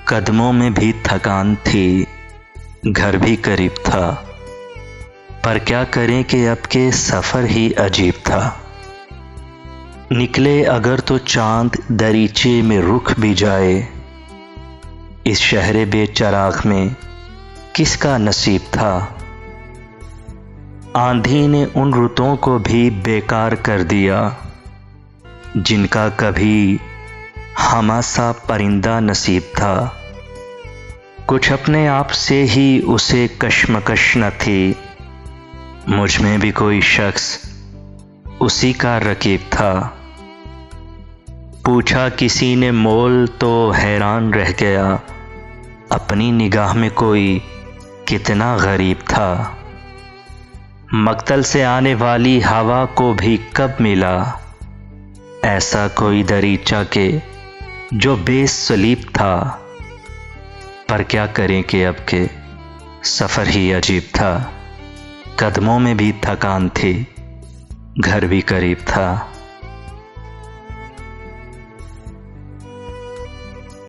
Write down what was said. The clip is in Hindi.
कदमों में भी थकान थी, घर भी करीब था, पर क्या करें कि अब के सफ़र ही अजीब था। निकले अगर तो चांद दरीचे में रुक भी जाए, इस शहरे बेचराग में किसका नसीब था। आंधी ने उन रुतों को भी बेकार कर दिया, जिनका कभी हमासा परिंदा नसीब था। कुछ अपने आप से ही उसे कश्मकश न थी, मुझ में भी कोई शख्स उसी का रकीब था। पूछा किसी ने मोल तो हैरान रह गया, अपनी निगाह में कोई कितना गरीब था। मक्तल से आने वाली हवा को भी कब मिला ऐसा कोई दरीचा के जो बेसलीब था। पर क्या करें कि अब के सफ़र ही अजीब था। कदमों में भी थकान थी, घर भी करीब था।